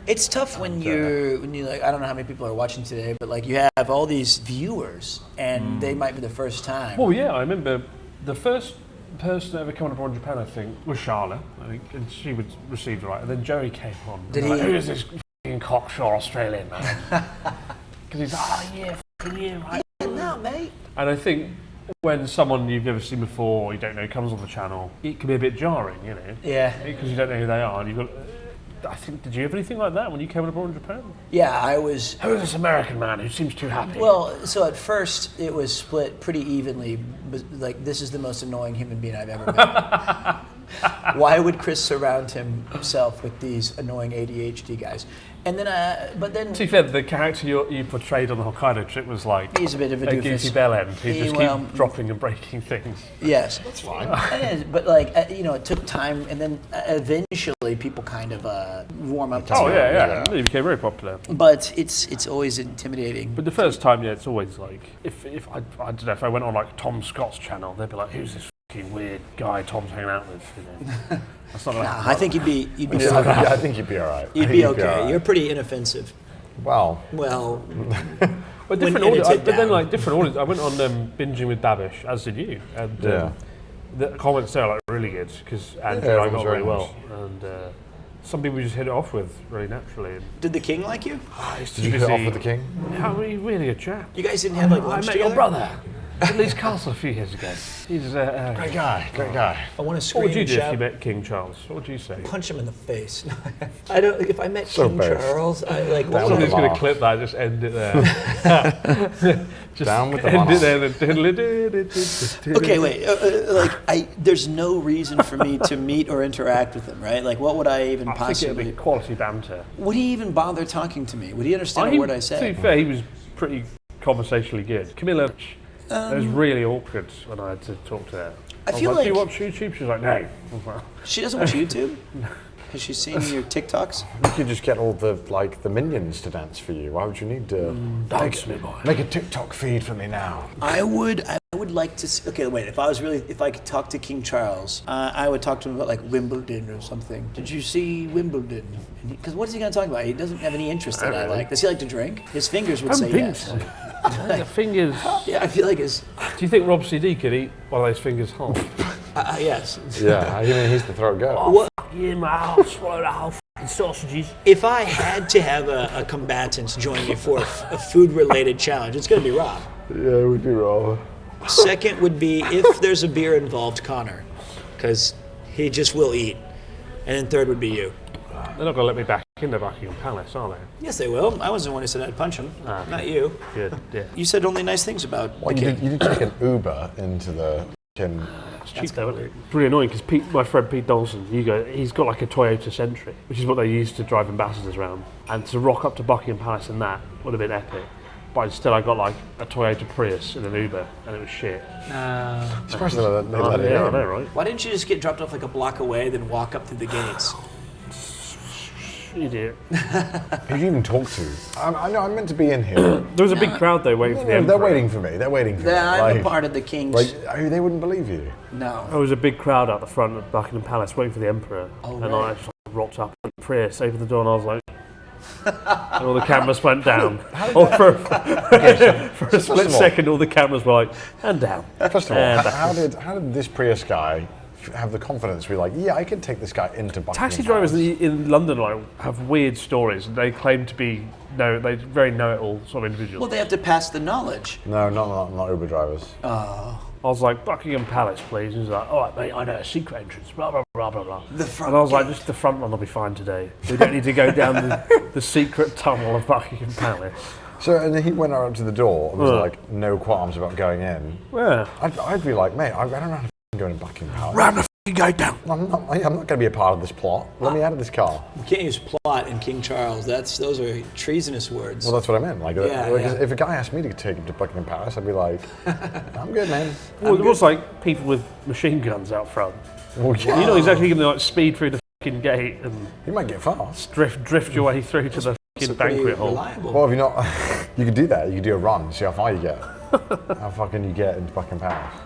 It's tough when you like, I don't know how many people are watching today, but like you have all these viewers and they might be the first time. Well, yeah, I remember the first person that ever come on abroad in Japan, I think, was Charlotte, I think, and she was received right. And then Joey came on. Did he? Like, who is this f***ing cocksure Australian man? Because he's like, oh yeah, f***ing yeah, right. Yeah, no, mate. And I think when someone you've never seen before, or you don't know, comes on the channel, it can be a bit jarring, you know? Yeah. Because you don't know who they are, and you've got... I think, did you have anything like that when you came on abroad in Japan? Yeah, I was... Who is this American man who seems too happy? Well, so at first it was split pretty evenly, but like, this is the most annoying human being I've ever met. Why would Chris surround himself with these annoying ADHD guys? And then, but then... To be fair, the character you portrayed on the Hokkaido trip was like... He's a bit of a doofus. Goofy bell end. He just keep dropping and breaking things. Yes. That's fine. It is, but like, you know, it took time, and then eventually people kind of warm up to it. Oh, yeah. He became very popular. But it's always intimidating. But the first time, yeah, it's always like... If I don't know, if I went on like Tom Scott's channel, they'd be like, who's this fucking weird guy Tom's hanging out with? You know? That's not gonna happen. I think you'd be I think you'd be all right. You'd be okay. Right. You're pretty inoffensive. Well. But different audience. But then like different audience. I went on Binging with Babish, as did you. And the comments there are like really good because Andrew and I got really well. And some people just hit it off with really naturally. Did the king like you? Did you hit it off with the king? Yeah, really a chap. You guys didn't have like lunch together? I met your brother at Leeds Castle a few years ago. He's a great guy. I want to scream. What would you do if you met King Charles? What would you say? Punch him in the face. I don't. If I met King Charles, I like. Somebody's going to clip that. Just end it there. Just down with the end it there. Okay, wait. There's no reason for me to meet or interact with him, right? Like, what would I even possibly? I think it'd be quality banter. Would he even bother talking to me? Would he understand a word I say? To be fair, he was pretty conversationally good. Camilla, it was really awkward when I had to talk to her. I feel like... Do you watch YouTube? She was like, no. She doesn't watch YouTube? Has she seen your TikToks? You could just get all the minions to dance for you. Why would you need to make a TikTok feed for me now? I would like to see, okay, wait, if I could talk to King Charles, I would talk to him about like Wimbledon or something. Did you see Wimbledon? Because what is he going to talk about? He doesn't have any interest that I like. Does he like to drink? His fingers would say yes. So. The fingers. Yeah, I feel like his... Do you think Rob CD could eat one of those fingers whole? Yes. Yeah, I mean, he's the throat goat. Oh, yeah, my swallow the whole f***ing sausages. If I had to have a combatant join me for a food-related challenge, it's going to be Rob. Yeah, it would be Rob. Second would be, if there's a beer involved, Connor, because he just will eat. And then third would be you. They're not going to let me back into Buckingham Palace, are they? Yes, they will. I was the one who said I'd punch him, not you. Good, yeah. You said only nice things about the king. You did take an Uber into the king. It's cheap though, isn't it? It's really annoying because my friend Pete Dawson, he's got like a Toyota Century, which is what they use to drive ambassadors around. And to rock up to Buckingham Palace in that would have been epic. But instead I got like a Toyota Prius in an Uber, and it was shit. Surprised they let it in. I know, right? Why didn't you just get dropped off like a block away, then walk up through the gates? Idiot. Who do you even talk to? I know I'm meant to be in here. There was a big crowd though waiting for the Emperor. They're waiting for me. I'm a part of the king's... they wouldn't believe you. No. There was a big crowd out the front of Buckingham Palace waiting for the Emperor. Oh, and right. I just rocked up in the Prius, opened the door, and I was like... and all the cameras went down. For a split second, all the cameras were like, and down. First of all, how did this Prius guy have the confidence to be like, yeah, I can take this guy into Buckingham Taxi Palace? drivers in London have weird stories, and they claim to be they're very know-it-all sort of individuals. Well, they have to pass the knowledge. No, not Uber drivers. Oh. I was like, Buckingham Palace, please. And he was like, all right, mate, I know a secret entrance, blah, blah, blah, blah, blah. The front and I was like, gate. just the front one will be fine today. We don't need to go down the secret tunnel of Buckingham Palace. So, and then he went up to the door and was like, no qualms about going in. Yeah. I'd be like, mate, I don't know how to go into Buckingham Palace. Ram the f***ing gate down. I'm not going to be a part of this plot. Let me out of this car. You can't use plot in King Charles. Those are treasonous words. Well, that's what I meant. If a guy asked me to take him to Buckingham Palace, I'd be like, I'm good, man. Well, there was like people with machine guns out front. Well, yeah. You know exactly going to like speed through the fucking gate and you might get fast. Drift your way through to the fucking banquet hall. Well, if you're not, you could do that. You could do a run, see how far you get. How far can you get into Buckingham Palace?